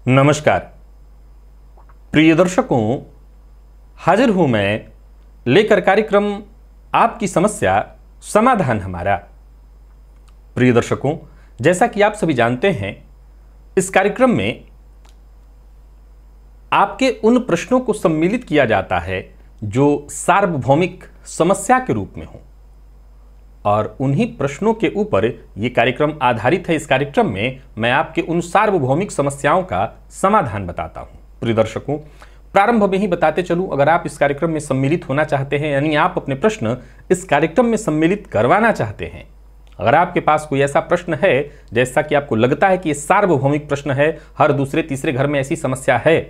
नमस्कार प्रिय दर्शकों, हाजिर हूं मैं लेकर कार्यक्रम आपकी समस्या समाधान हमारा। प्रिय दर्शकों, जैसा कि आप सभी जानते हैं, इस कार्यक्रम में आपके उन प्रश्नों को सम्मिलित किया जाता है जो सार्वभौमिक समस्या के रूप में हो और उन्हीं प्रश्नों के ऊपर यह कार्यक्रम आधारित है। इस कार्यक्रम में मैं आपके उन सार्वभौमिक समस्याओं का समाधान बताता हूं। प्रिय दर्शकों, प्रारंभ में ही बताते चलूं, अगर आप इस कार्यक्रम में सम्मिलित होना चाहते हैं, यानी आप अपने प्रश्न इस कार्यक्रम में सम्मिलित करवाना चाहते हैं, अगर आपके पास कोई ऐसा प्रश्न है जैसा कि आपको लगता है कि यह सार्वभौमिक प्रश्न है, हर दूसरे तीसरे घर में ऐसी समस्या है,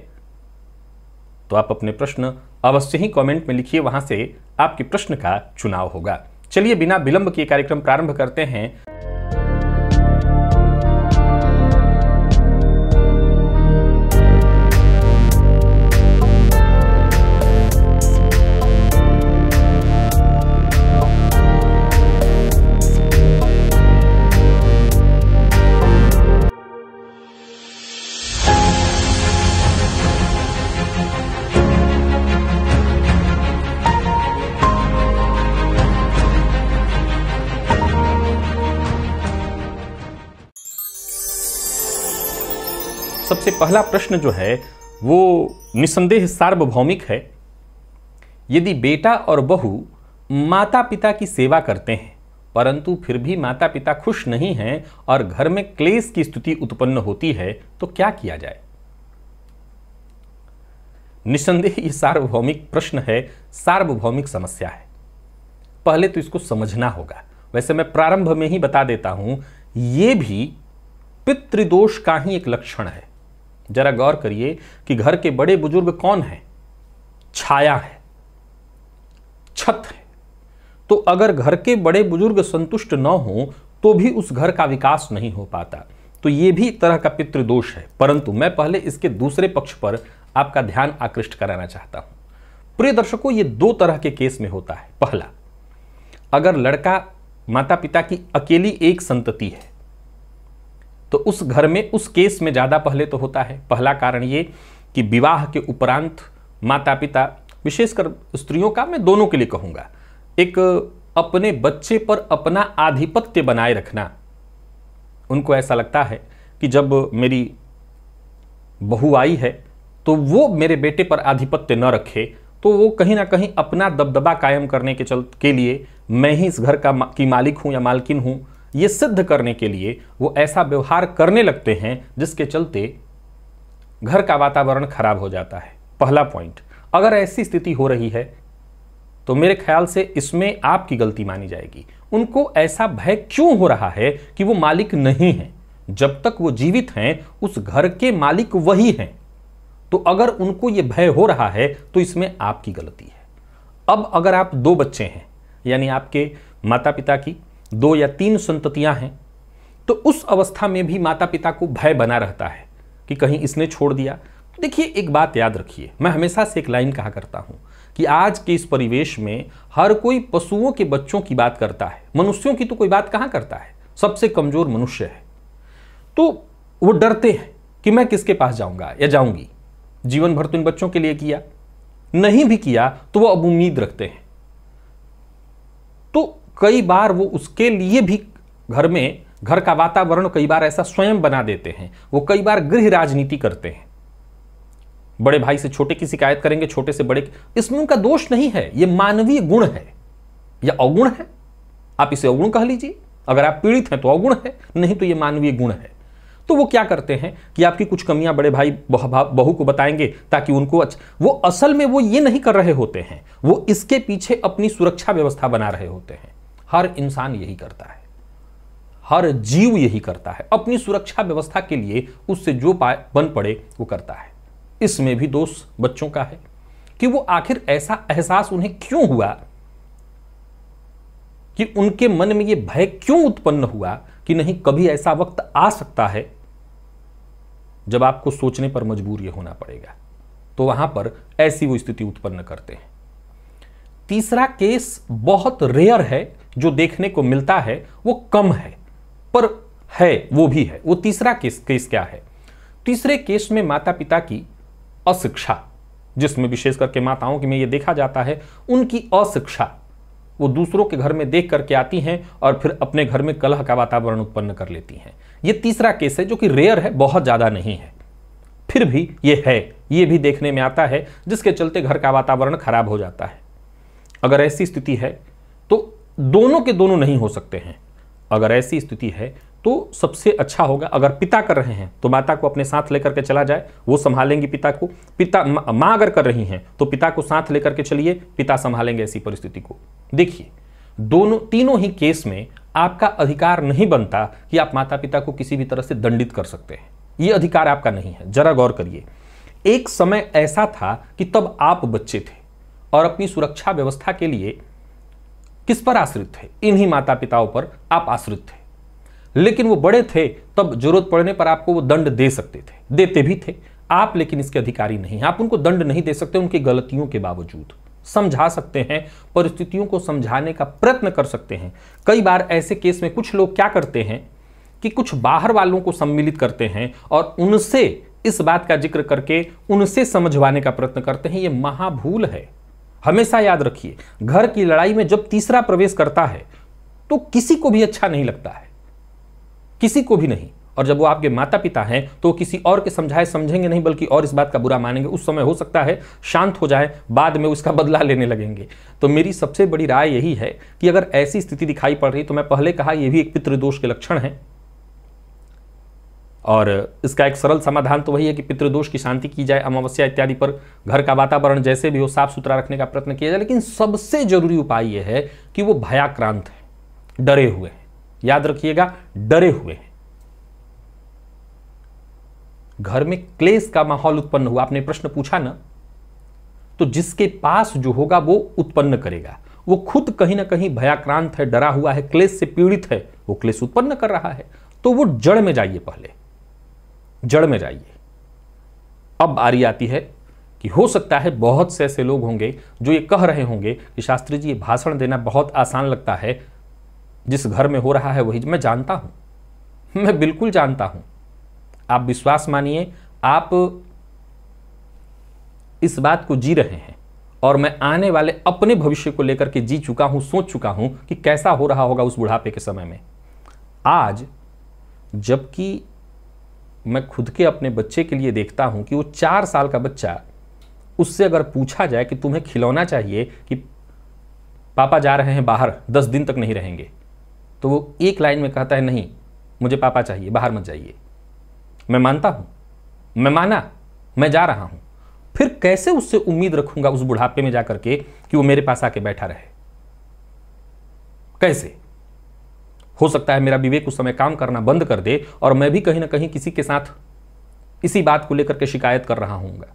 तो आप अपने प्रश्न अवश्य ही कमेंट में लिखिए। वहां से आपके प्रश्न का चुनाव होगा। चलिए बिना विलंब के कार्यक्रम प्रारंभ करते हैं। सबसे पहला प्रश्न जो है वो निसंदेह सार्वभौमिक है। यदि बेटा और बहू माता पिता की सेवा करते हैं परंतु फिर भी माता पिता खुश नहीं हैं और घर में क्लेश की स्थिति उत्पन्न होती है, तो क्या किया जाए? निसंदेह ये सार्वभौमिक प्रश्न है, सार्वभौमिक समस्या है। पहले तो इसको समझना होगा। वैसे मैं प्रारंभ में ही बता देता हूं, यह भी पितृदोष का ही एक लक्षण है। जरा गौर करिए कि घर के बड़े बुजुर्ग कौन हैं? छाया है, छत है। तो अगर घर के बड़े बुजुर्ग संतुष्ट न हो तो भी उस घर का विकास नहीं हो पाता। तो यह भी एक तरह का पितृदोष है। परंतु मैं पहले इसके दूसरे पक्ष पर आपका ध्यान आकृष्ट कराना चाहता हूं। प्रिय दर्शकों, यह दो तरह के केस में होता है। पहला, अगर लड़का माता पिता की अकेली एक संतति है तो उस घर में उस केस में ज्यादा पहले तो होता है। पहला कारण ये कि विवाह के उपरांत माता पिता, विशेषकर स्त्रियों का, मैं दोनों के लिए कहूंगा, एक अपने बच्चे पर अपना आधिपत्य बनाए रखना। उनको ऐसा लगता है कि जब मेरी बहू आई है तो वो मेरे बेटे पर आधिपत्य न रखे, तो वो कहीं ना कहीं अपना दबदबा कायम करने के लिए मैं ही इस घर की मालिक हूं या मालकिन हूं, ये सिद्ध करने के लिए वो ऐसा व्यवहार करने लगते हैं जिसके चलते घर का वातावरण खराब हो जाता है। पहला पॉइंट, अगर ऐसी स्थिति हो रही है तो मेरे ख्याल से इसमें आपकी गलती मानी जाएगी। उनको ऐसा भय क्यों हो रहा है कि वो मालिक नहीं है? जब तक वो जीवित हैं उस घर के मालिक वही हैं। तो अगर उनको ये भय हो रहा है तो इसमें आपकी गलती है। अब अगर आप दो बच्चे हैं, यानी आपके माता पिता की 2 या 3 संततियां हैं, तो उस अवस्था में भी माता पिता को भय बना रहता है कि कहीं इसने छोड़ दिया। तो देखिए, एक बात याद रखिए, मैं हमेशा से एक लाइन कहा करता हूं कि आज के इस परिवेश में हर कोई पशुओं के बच्चों की बात करता है, मनुष्यों की तो कोई बात कहां करता है। सबसे कमजोर मनुष्य है, तो वो डरते हैं कि मैं किसके पास जाऊंगा या जाऊंगी। जीवन भर तो इन बच्चों के लिए किया, नहीं भी किया तो वो अब उम्मीद रखते हैं। तो कई बार वो उसके लिए भी घर का वातावरण कई बार ऐसा स्वयं बना देते हैं। वो कई बार गृह राजनीति करते हैं। बड़े भाई से छोटे की शिकायत करेंगे, छोटे से बड़े। इसमें उनका दोष नहीं है, ये मानवीय गुण है या अवगुण है। आप इसे अवगुण कह लीजिए, अगर आप पीड़ित हैं तो अवगुण है, नहीं तो ये मानवीय गुण है। तो वो क्या करते हैं कि आपकी कुछ कमियां बड़े भाई बहू को बताएंगे ताकि उनको वो असल में वो ये नहीं कर रहे होते हैं, वो इसके पीछे अपनी सुरक्षा व्यवस्था बना रहे होते हैं। हर इंसान यही करता है, हर जीव यही करता है, अपनी सुरक्षा व्यवस्था के लिए उससे जो बन पड़े वो करता है। इसमें भी दोष बच्चों का है कि वो आखिर ऐसा एहसास उन्हें क्यों हुआ, कि उनके मन में ये भय क्यों उत्पन्न हुआ कि नहीं, कभी ऐसा वक्त आ सकता है जब आपको सोचने पर मजबूर ये होना पड़ेगा। तो वहां पर ऐसी वो स्थिति उत्पन्न करते हैं। तीसरा केस बहुत रेयर है, जो देखने को मिलता है वो कम है, पर है, वो भी है। वो तीसरा केस क्या है? तीसरे केस में माता पिता की अशिक्षा, जिसमें विशेष करके माताओं की में यह देखा जाता है उनकी अशिक्षा, वो दूसरों के घर में देख करके आती हैं और फिर अपने घर में कलह का वातावरण उत्पन्न कर लेती हैं। यह तीसरा केस है जो कि रेयर है, बहुत ज्यादा नहीं है, फिर भी यह है, यह भी देखने में आता है, जिसके चलते घर का वातावरण खराब हो जाता है। अगर ऐसी स्थिति है तो दोनों के दोनों नहीं हो सकते हैं। अगर ऐसी स्थिति है तो सबसे अच्छा होगा, अगर पिता कर रहे हैं तो माता को अपने साथ लेकर के चला जाए, वो संभालेंगी पिता को। मां अगर कर रही हैं तो पिता को साथ लेकर के चलिए, पिता संभालेंगे ऐसी परिस्थिति को। देखिए, तीनों ही केस में आपका अधिकार नहीं बनता कि आप माता पिता को किसी भी तरह से दंडित कर सकते हैं, यह अधिकार आपका नहीं है। जरा गौर करिए, एक समय ऐसा था कि तब आप बच्चे थे और अपनी सुरक्षा व्यवस्था के लिए किस पर आश्रित थे? इन्हीं माता पिताओं पर आप आश्रित थे। लेकिन वो बड़े थे, तब जरूरत पड़ने पर आपको वो दंड दे सकते थे, देते भी थे आप, लेकिन इसके अधिकारी नहीं। आप उनको दंड नहीं दे सकते उनकी गलतियों के बावजूद, समझा सकते हैं, परिस्थितियों को समझाने का प्रयत्न कर सकते हैं। कई बार ऐसे केस में कुछ लोग क्या करते हैं कि कुछ बाहर वालों को सम्मिलित करते हैं और उनसे इस बात का जिक्र करके उनसे समझवाने का प्रयत्न करते हैं। यह महाभूल है। हमेशा याद रखिए, घर की लड़ाई में जब तीसरा प्रवेश करता है तो किसी को भी अच्छा नहीं लगता है, किसी को भी नहीं। और जब वो आपके माता पिता हैं तो किसी और के समझाए समझेंगे नहीं, बल्कि और इस बात का बुरा मानेंगे। उस समय हो सकता है शांत हो जाए, बाद में उसका बदला लेने लगेंगे। तो मेरी सबसे बड़ी राय यही है कि अगर ऐसी स्थिति दिखाई पड़ रही, तो मैं पहले कहा यह भी एक पितृदोष के लक्षण है, और इसका एक सरल समाधान तो वही है कि पितृदोष की शांति की जाए, अमावस्या इत्यादि पर घर का वातावरण जैसे भी हो साफ सुथरा रखने का प्रयत्न किया जाए। लेकिन सबसे जरूरी उपाय यह है कि वो भयाक्रांत है, डरे हुए हैं। याद रखिएगा, डरे हुए हैं। घर में क्लेश का माहौल उत्पन्न हुआ, आपने प्रश्न पूछा ना, तो जिसके पास जो होगा वो उत्पन्न करेगा। वो खुद कहीं ना कहीं भयाक्रांत है, डरा हुआ है, क्लेश से पीड़ित है, वो क्लेश उत्पन्न कर रहा है, तो वो जड़ में जाइए, पहले जड़ में जाइए। अब बारी आती है कि हो सकता है बहुत से ऐसे लोग होंगे जो ये कह रहे होंगे कि शास्त्री जी, ये भाषण देना बहुत आसान लगता है, जिस घर में हो रहा है वही। मैं जानता हूं, मैं बिल्कुल जानता हूं। आप विश्वास मानिए, आप इस बात को जी रहे हैं, और मैं आने वाले अपने भविष्य को लेकर के जी चुका हूं, सोच चुका हूं कि कैसा हो रहा होगा उस बुढ़ापे के समय में। आज जबकि मैं खुद के अपने बच्चे के लिए देखता हूं कि वो 4 साल का बच्चा, उससे अगर पूछा जाए कि तुम्हें खिलौना चाहिए कि पापा जा रहे हैं बाहर 10 दिन तक नहीं रहेंगे, तो वो एक लाइन में कहता है, नहीं मुझे पापा चाहिए, बाहर मत जाइए। मैं मानता हूं, मैं माना, मैं जा रहा हूं। फिर कैसे उससे उम्मीद रखूंगा उस बुढ़ापे में जाकर के कि वो मेरे पास आके बैठा रहे? कैसे? हो सकता है मेरा विवेक उस समय काम करना बंद कर दे और मैं भी कहीं ना कहीं किसी के साथ इसी बात को लेकर के शिकायत कर रहा हूंगा।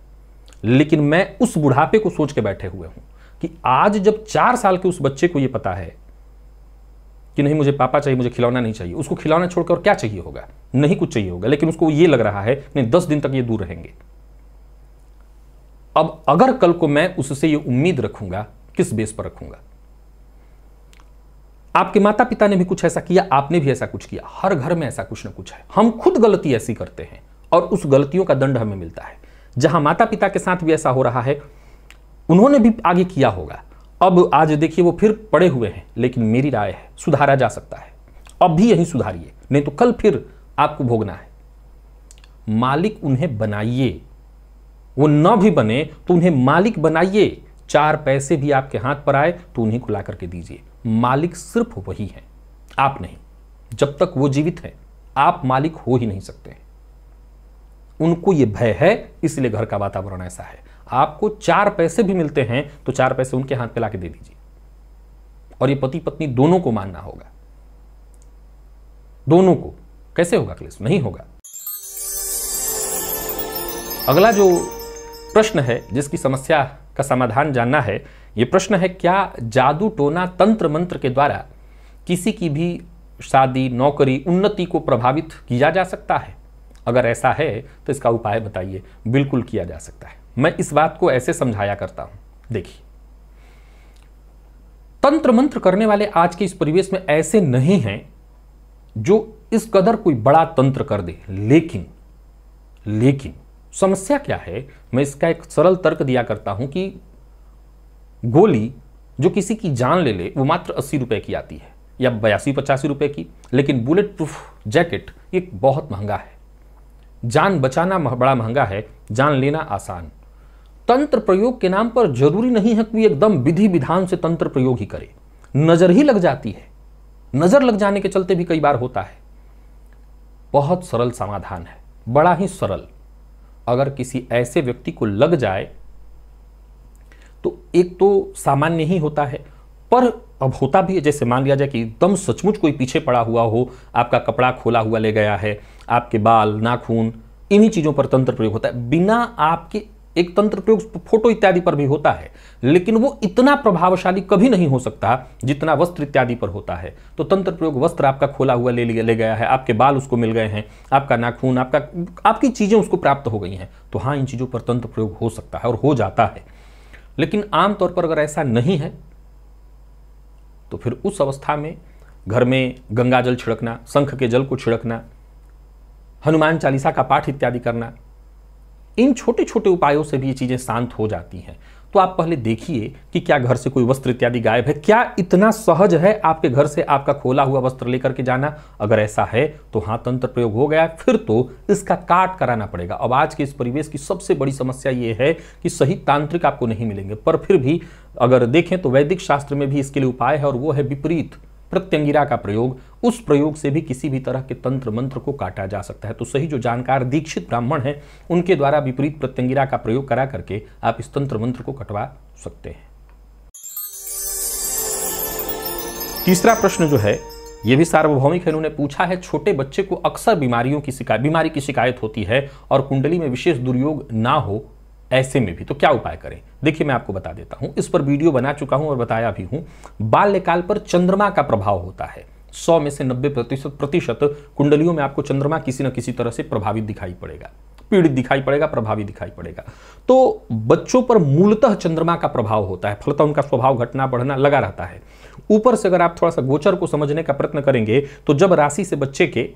लेकिन मैं उस बुढ़ापे को सोच के बैठे हुए हूं कि आज जब 4 साल के उस बच्चे को यह पता है कि नहीं मुझे पापा चाहिए, मुझे खिलौना नहीं चाहिए, उसको खिलौना छोड़कर और क्या चाहिए होगा? नहीं कुछ चाहिए होगा, लेकिन उसको ये लग रहा है नहीं 10 दिन तक ये दूर रहेंगे। अब अगर कल को मैं उससे ये उम्मीद रखूंगा, किस बेस पर रखूंगा? आपके माता पिता ने भी कुछ ऐसा किया, आपने भी ऐसा कुछ किया। हर घर में ऐसा कुछ ना कुछ है। हम खुद गलती ऐसी करते हैं और उस गलतियों का दंड हमें मिलता है। जहां माता पिता के साथ भी ऐसा हो रहा है, उन्होंने भी आगे किया होगा। अब आज देखिए वो फिर पड़े हुए हैं, लेकिन मेरी राय है सुधारा जा सकता है। अब भी यही सुधारिए, नहीं तो कल फिर आपको भोगना है। मालिक उन्हें बनाइए, वो न भी बने तो उन्हें मालिक बनाइए। 4 पैसे भी आपके हाथ पर आए तो उन्हीं को ला करके दीजिए। मालिक सिर्फ वही है, आप नहीं। जब तक वो जीवित है आप मालिक हो ही नहीं सकते। उनको ये भय है, इसलिए घर का वातावरण ऐसा है। आपको 4 पैसे भी मिलते हैं तो 4 पैसे उनके हाथ पे लाके दे दीजिए। और ये पति पत्नी दोनों को मानना होगा, दोनों को। कैसे होगा क्लेश? नहीं होगा। अगला जो प्रश्न है, जिसकी समस्या का समाधान जानना है, यह प्रश्न है, क्या जादू टोना तंत्र मंत्र के द्वारा किसी की भी शादी, नौकरी, उन्नति को प्रभावित किया जा सकता है? अगर ऐसा है तो इसका उपाय बताइए। बिल्कुल किया जा सकता है। मैं इस बात को ऐसे समझाया करता हूं। देखिए, तंत्र मंत्र करने वाले आज के इस परिवेश में ऐसे नहीं हैं जो इस कदर कोई बड़ा तंत्र कर दे, लेकिन समस्या क्या है, मैं इसका एक सरल तर्क दिया करता हूं कि गोली जो किसी की जान ले ले वो मात्र 80 रुपए की आती है या 82-85 रुपए की, लेकिन बुलेट प्रूफ जैकेट ये बहुत महंगा है। जान बचाना बड़ा महंगा है, जान लेना आसान। तंत्र प्रयोग के नाम पर जरूरी नहीं है कि एकदम विधि विधान से तंत्र प्रयोग ही करे, नजर ही लग जाती है। नजर लग जाने के चलते भी कई बार होता है। बहुत सरल समाधान है, बड़ा ही सरल। अगर किसी ऐसे व्यक्ति को लग जाए तो एक तो सामान्य ही होता है, पर अब होता भी है, जैसे मान लिया जाए कि एकदम सचमुच कोई पीछे पड़ा हुआ हो, आपका कपड़ा खोला हुआ ले गया है, आपके बाल, नाखून, इन्हीं चीजों पर तंत्र प्रयोग होता है। बिना आपके एक तंत्र प्रयोग फोटो इत्यादि पर भी होता है, लेकिन वो इतना प्रभावशाली कभी नहीं हो सकता जितना वस्त्र इत्यादि पर होता है। तो तंत्र प्रयोग वस्त्र आपका खोला हुआ ले गया है, आपके बाल उसको मिल गए हैं, आपका नाखून, आपकी चीजें उसको प्राप्त हो गई हैं, तो हाँ, इन चीजों पर तंत्र प्रयोग हो सकता है और हो जाता है। लेकिन आमतौर पर अगर ऐसा नहीं है तो फिर उस अवस्था में घर में गंगा जल छिड़कना, शंख के जल को छिड़कना, हनुमान चालीसा का पाठ इत्यादि करना, इन छोटे छोटे उपायों से भी ये चीजें शांत हो जाती हैं। तो आप पहले देखिए कि क्या घर से कोई वस्त्र इत्यादि गायब है, क्या इतना सहज है आपके घर से आपका खोला हुआ वस्त्र लेकर के जाना। अगर ऐसा है तो हाँ, तंत्र प्रयोग हो गया, फिर तो इसका काट कराना पड़ेगा। अब आज के इस परिवेश की सबसे बड़ी समस्या ये है कि सही तांत्रिक आपको नहीं मिलेंगे, पर फिर भी अगर देखें तो वैदिक शास्त्र में भी इसके लिए उपाय है, और वो है विपरीत प्रत्यंगिरा का प्रयोग। उस प्रयोग से भी किसी भी तरह के तंत्र मंत्र को काटा जा सकता है। तो सही जो जानकार दीक्षित ब्राह्मण हैं, उनके द्वारा विपरीत प्रत्यंगिरा का प्रयोग करा करके आप इस तंत्र मंत्र को कटवा सकते हैं। तीसरा प्रश्न जो है ये भी सार्वभौमिक है, इन्होंने पूछा है, छोटे बच्चे को अक्सर बीमारी की शिकायत होती है और कुंडली में विशेष दुर्योग ना हो, ऐसे में भी तो क्या उपाय करें। देखिए मैं आपको बता देता हूं, इस पर वीडियो बना चुका हूं और बताया भी हूं। बाल्यकाल पर चंद्रमा का प्रभाव होता है। 100 में से 90% कुंडलियों में आपको चंद्रमा किसी न किसी तरह से प्रभावित दिखाई पड़ेगा, पीड़ित दिखाई पड़ेगा, प्रभावित दिखाई पड़ेगा। तो बच्चों पर मूलतः चंद्रमा का प्रभाव होता है, फलतः उनका स्वभाव घटना बढ़ना लगा रहता है। ऊपर से अगर आप थोड़ा सा गोचर को समझने का प्रयत्न करेंगे तो जब राशि से बच्चे के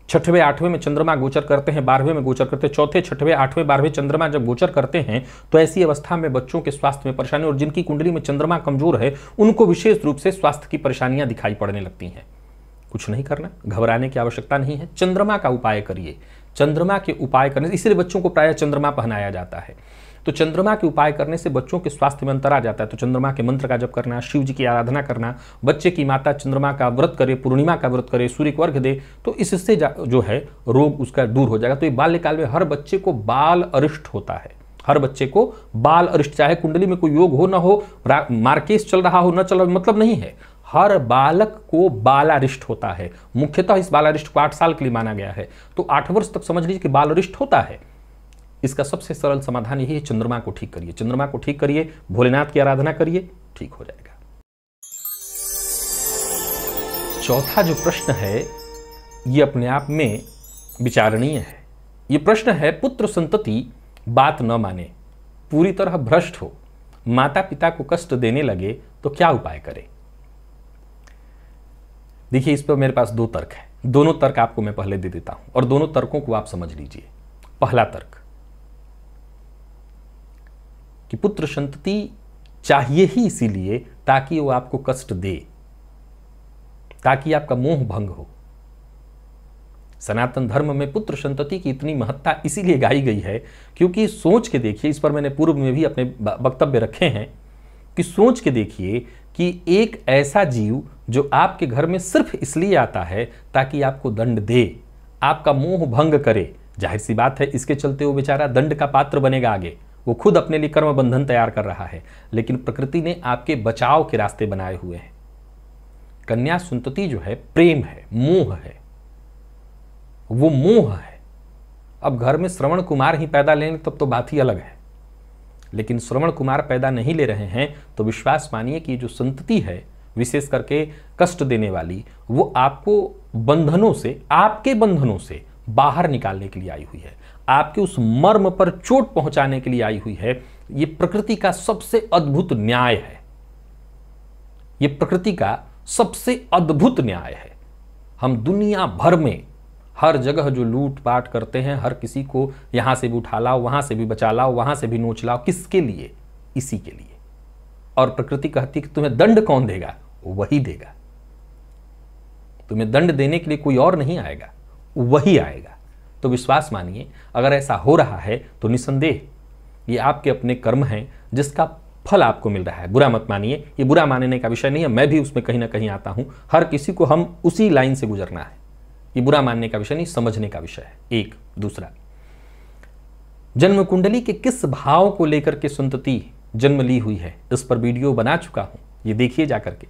6वें 8वें में चंद्रमा गोचर करते हैं, 12वें में गोचर करते हैं, 4थे 6वें 8वें 12वें चंद्रमा जब गोचर करते हैं, तो ऐसी अवस्था में बच्चों के स्वास्थ्य में परेशानी, और जिनकी कुंडली में चंद्रमा कमजोर है उनको विशेष रूप से स्वास्थ्य की परेशानियां दिखाई पड़ने लगती हैं। कुछ नहीं करना, घबराने की आवश्यकता नहीं है, चंद्रमा का उपाय करिए। चंद्रमा के उपाय करने से, इसलिए बच्चों को प्रायः चंद्रमा पहनाया जाता है। तो चंद्रमा के उपाय करने से बच्चों के स्वास्थ्य में अंतर आ जाता है। तो चंद्रमा के मंत्र का जप करना, शिव जी की आराधना करना, बच्चे की माता चंद्रमा का व्रत करे, पूर्णिमा का व्रत करे, सूर्य को अर्घ्य दे, तो इससे जो है रोग उसका दूर हो जाएगा। तो ये बाल्यकाल में हर बच्चे को बाल अरिष्ट होता है, हर बच्चे को बाल अरिष्ट, चाहे कुंडली में कोई योग हो ना हो, मार्केस चल रहा हो ना चल रहा, मतलब नहीं है, हर बालक को बालारिष्ट होता है। मुख्यतः इस बालारिष्ट को 8 साल के लिए माना गया है। तो 8 वर्ष तक समझ लीजिए कि बालारिष्ट होता है। इसका सबसे सरल समाधान यही है, चंद्रमा को ठीक करिए, चंद्रमा को ठीक करिए, भोलेनाथ की आराधना करिए, ठीक हो जाएगा। चौथा जो प्रश्न है ये अपने आप में विचारणीय है। ये प्रश्न है, पुत्र संतति बात न माने, पूरी तरह भ्रष्ट हो, माता पिता को कष्ट देने लगे तो क्या उपाय करें। देखिए इस पर मेरे पास 2 तर्क है, दोनों तर्क आपको मैं पहले दे देता हूं और दोनों तर्कों को आप समझ लीजिए। पहला तर्क कि पुत्र संतति चाहिए ही इसीलिए ताकि वो आपको कष्ट दे, ताकि आपका मोह भंग हो। सनातन धर्म में पुत्र संतति की इतनी महत्ता इसीलिए गाई गई है क्योंकि सोच के देखिए, इस पर मैंने पूर्व में भी अपने वक्तव्य रखे हैं कि सोच के देखिए कि एक ऐसा जीव जो आपके घर में सिर्फ इसलिए आता है ताकि आपको दंड दे, आपका मोह भंग करे, जाहिर सी बात है इसके चलते वो बेचारा दंड का पात्र बनेगा आगे, वो खुद अपने लिए कर्म बंधन तैयार कर रहा है, लेकिन प्रकृति ने आपके बचाव के रास्ते बनाए हुए हैं। कन्या संतति जो है प्रेम है, मोह है, वो मोह है। अब घर में श्रवण कुमार ही पैदा लेंगे तब तो बात ही अलग है, लेकिन श्रवण कुमार पैदा नहीं ले रहे हैं तो विश्वास मानिए कि जो संतति है विशेष करके कष्ट देने वाली, वो आपको बंधनों से, आपके बंधनों से बाहर निकालने के लिए आई हुई है, आपके उस मर्म पर चोट पहुंचाने के लिए आई हुई है। ये प्रकृति का सबसे अद्भुत न्याय है, ये प्रकृति का सबसे अद्भुत न्याय है। हम दुनिया भर में हर जगह जो लूट पाट करते हैं, हर किसी को यहां से भी उठा लाओ, वहां से भी बचा लाओ, वहां से भी नोच लाओ, किसके लिए? इसी के लिए। और प्रकृति कहती है कि तुम्हें दंड कौन देगा? वही देगा। तुम्हें दंड देने के लिए कोई और नहीं आएगा, वही आएगा। तो विश्वास मानिए, अगर ऐसा हो रहा है तो निसंदेह ये आपके अपने कर्म हैं जिसका फल आपको मिल रहा है। बुरा मत मानिए, ये बुरा मानने का विषय नहीं है, मैं भी उसमें कहीं ना कहीं आता हूं। हर किसी को हम उसी लाइन से गुजरना है, ये बुरा मानने का विषय नहीं, समझने का विषय है। एक दूसरा, जन्म कुंडली के किस भाव को लेकर के संतति जन्म ली हुई है, इस पर वीडियो बना चुका हूं। ये देखिए जाकर के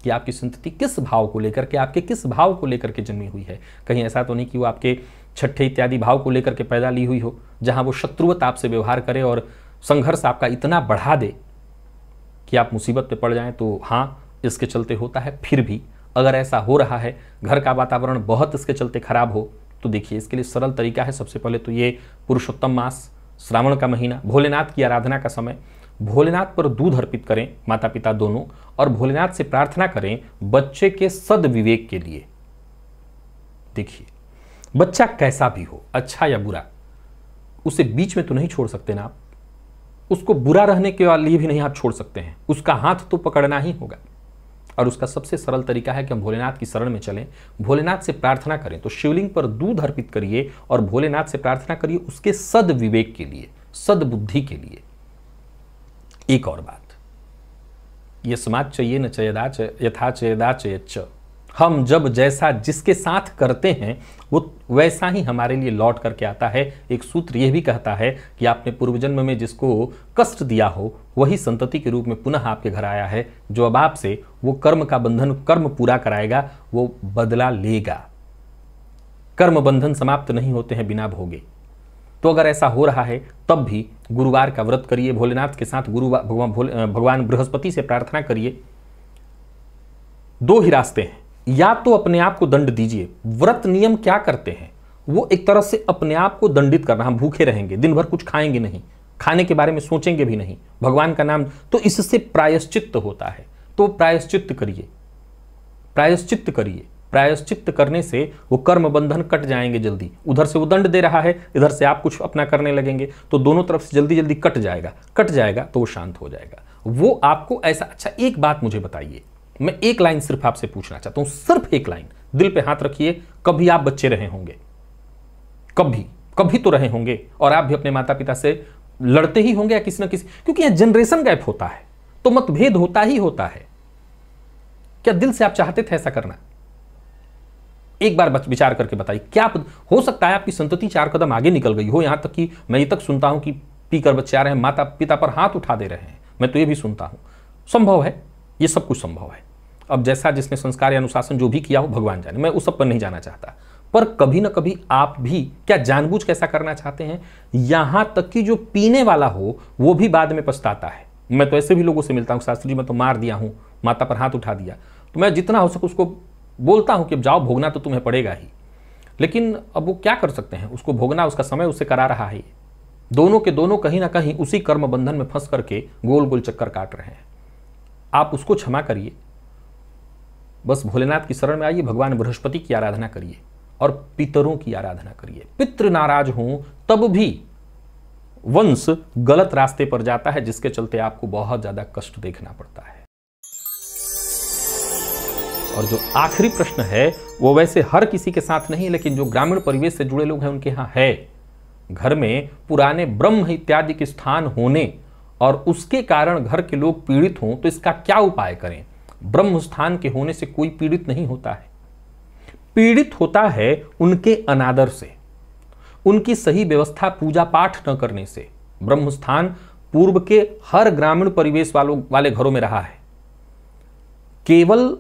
कि आपकी संतति किस भाव को लेकर के, आपके किस भाव को लेकर के जन्मी हुई है। कहीं ऐसा तो नहीं कि वो आपके छठे इत्यादि भाव को लेकर के पैदा ली हुई हो, जहां वो शत्रुवत आपसे व्यवहार करे और संघर्ष आपका इतना बढ़ा दे कि आप मुसीबत पे पड़ जाएं। तो हाँ, इसके चलते होता है। फिर भी अगर ऐसा हो रहा है, घर का वातावरण बहुत इसके चलते खराब हो, तो देखिए इसके लिए सरल तरीका है। सबसे पहले तो ये पुरुषोत्तम मास, श्रावण का महीना, भोलेनाथ की आराधना का समय, भोलेनाथ पर दूध अर्पित करें, माता पिता दोनों, और भोलेनाथ से प्रार्थना करें बच्चे के सद्विवेक के लिए। देखिए, बच्चा कैसा भी हो, अच्छा या बुरा, उसे बीच में तो नहीं छोड़ सकते ना आप, उसको बुरा रहने के लिए भी नहीं आप छोड़ सकते हैं, उसका हाथ तो पकड़ना ही होगा। और उसका सबसे सरल तरीका है कि हम भोलेनाथ की शरण में चलें, भोलेनाथ से प्रार्थना करें। तो शिवलिंग पर दूध अर्पित करिए और भोलेनाथ से प्रार्थना करिए उसके सद्विवेक के लिए, सद्बुद्धि के लिए। एक और बात, ये समाज चाहिए न चयदाच यथा चयदाच यच्च, हम जब जैसा जिसके साथ करते हैं वो वैसा ही हमारे लिए लौट करके आता है। एक सूत्र यह भी कहता है कि आपने पूर्व जन्म में जिसको कष्ट दिया हो वही संतति के रूप में पुनः आपके घर आया है, जो अब आपसे वो कर्म का बंधन, कर्म पूरा कराएगा, वो बदला लेगा। कर्म बंधन समाप्त नहीं होते हैं बिना भोगे। तो अगर ऐसा हो रहा है तब भी गुरुवार का व्रत करिए, भोलेनाथ के साथ भगवान बृहस्पति से प्रार्थना करिए। दो ही रास्ते हैं, या तो अपने आप को दंड दीजिए। व्रत नियम क्या करते हैं, वो एक तरह से अपने आप को दंडित करना। हम भूखे रहेंगे, दिन भर कुछ खाएंगे नहीं, खाने के बारे में सोचेंगे भी नहीं, भगवान का नाम, तो इससे प्रायश्चित्त होता है। तो प्रायश्चित्त करिए, प्रायश्चित्त करिए। प्रायश्चित्त करने से वो कर्म बंधन कट जाएंगे जल्दी। उधर से वो दंड दे रहा है, इधर से आप कुछ अपना करने लगेंगे, तो दोनों तरफ से जल्दी जल्दी कट जाएगा तो वो शांत हो जाएगा। वो आपको ऐसा। अच्छा, एक बात मुझे बताइए, मैं एक लाइन सिर्फ आपसे पूछना चाहता हूं, सिर्फ एक लाइन, दिल पे हाथ रखिए। कभी आप बच्चे रहे होंगे, कभी तो रहे होंगे, और आप भी अपने माता पिता से लड़ते ही होंगे या किसी न किसी, क्योंकि यह जनरेशन गैप होता है तो मतभेद होता ही होता है। क्या दिल से आप चाहते थे ऐसा करना? एक बार विचार करके बताइए। क्या हो सकता है आपकी संतति 4 कदम आगे निकल गई हो, यहां तक कि मैं ये तक सुनता हूं कि पीकर बच्चे आ रहे हैं, माता पिता पर हाथ उठा दे रहे हैं, मैं तो ये भी सुनता हूं। संभव है, ये सब कुछ संभव है। अब जैसा जिसने संस्कार या अनुशासन जो भी किया हो भगवान जाने, मैं उस सब पर नहीं जाना चाहता। पर कभी ना कभी आप भी क्या जानबूझ के ऐसा करना चाहते हैं? यहां तक कि जो पीने वाला हो वो भी बाद में पछताता है। मैं तो ऐसे भी लोगों से मिलता हूं, शास्त्री जी मैं तो मार दिया हूं, माता पर हाथ उठा दिया। तो मैं जितना हो सके उसको बोलता हूं कि अब जाओ, भोगना तो तुम्हें पड़ेगा ही। लेकिन अब वो क्या कर सकते हैं, उसको भोगना, उसका समय उससे करा रहा है। दोनों के दोनों कहीं ना कहीं उसी कर्म बंधन में फंस करके गोल गोल चक्कर काट रहे हैं। आप उसको क्षमा करिए, बस भोलेनाथ की शरण में आइए, भगवान बृहस्पति की आराधना करिए और पितरों की आराधना करिए। पितृ नाराज हों तब भी वंश गलत रास्ते पर जाता है, जिसके चलते आपको बहुत ज्यादा कष्ट देखना पड़ता है। और जो आखिरी प्रश्न है वो वैसे हर किसी के साथ नहीं, लेकिन जो ग्रामीण परिवेश से जुड़े लोग हैं उनके यहां है। घर में पुराने ब्रह्म इत्यादि के स्थान होने और उसके कारण घर के लोग पीड़ित हों, तो इसका क्या उपाय करें? ब्रह्म स्थान के होने से कोई पीड़ित नहीं होता है, पीड़ित होता है उनके अनादर से, उनकी सही व्यवस्था पूजा पाठ न करने से। ब्रह्म स्थान पूर्व के हर ग्रामीण परिवेश वाले घरों में रहा है। केवल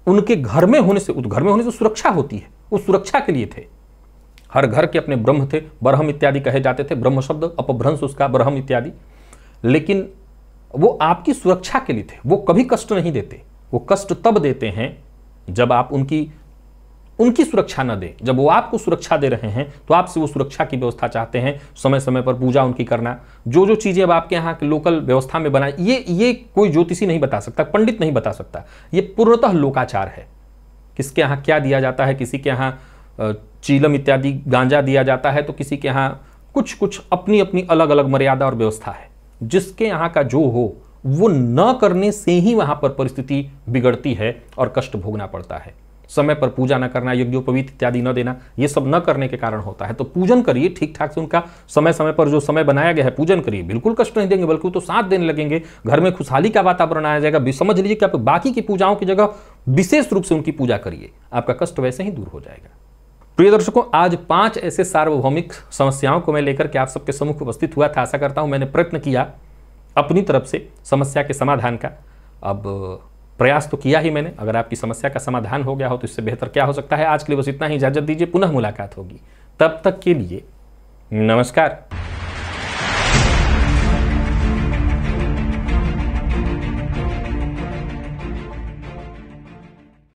उनके घर में होने से, घर में होने से सुरक्षा होती है, उस सुरक्षा के लिए थे। हर घर के अपने ब्रह्म थे, ब्रह्म इत्यादि कहे जाते थे, ब्रह्म शब्द अपभ्रंश उसका ब्रह्म इत्यादि। लेकिन वो आपकी सुरक्षा के लिए थे, वो कभी कष्ट नहीं देते। वो कष्ट तब देते हैं जब आप उनकी सुरक्षा न दें। जब वो आपको सुरक्षा दे रहे हैं तो आपसे वो सुरक्षा की व्यवस्था चाहते हैं, समय समय पर पूजा उनकी करना। जो चीजें अब आपके यहाँ के लोकल व्यवस्था में बनाई, ये कोई ज्योतिषी नहीं बता सकता, पंडित नहीं बता सकता, ये पूर्णतः लोकाचार है। किसके यहाँ क्या दिया जाता है, किसी के यहाँ चीलम इत्यादि गांजा दिया जाता है तो किसी के यहाँ कुछ कुछ अपनी अपनी अलग अलग मर्यादा और व्यवस्था है। जिसके यहाँ का जो हो वो न करने से ही वहां पर परिस्थिति बिगड़ती है और कष्ट भोगना पड़ता है। समय पर पूजा न करना, यज्ञोपवीत इत्यादि न देना, ये सब न करने के कारण होता है। तो पूजन करिए ठीक ठाक से, उनका समय समय पर जो समय बनाया गया है पूजन करिए, बिल्कुल कष्ट नहीं देंगे बल्कि तो साथ देने लगेंगे, घर में खुशहाली का वातावरण आ जाएगा। समझ लीजिए कि आप बाकी की पूजाओं की जगह विशेष रूप से उनकी पूजा करिए, आपका कष्ट वैसे ही दूर हो जाएगा। प्रिय दर्शकों, आज 5 ऐसे सार्वभौमिक समस्याओं को मैं लेकर के आप सबके सम्मुख उपस्थित हुआ था। आशा करता हूं मैंने प्रयत्न किया अपनी तरफ से समस्या के समाधान का। अब प्रयास तो किया ही मैंने, अगर आपकी समस्या का समाधान हो गया हो तो इससे बेहतर क्या हो सकता है। आज के लिए बस इतना ही, इजाजत दीजिए, पुनः मुलाकात होगी। तब तक के लिए नमस्कार।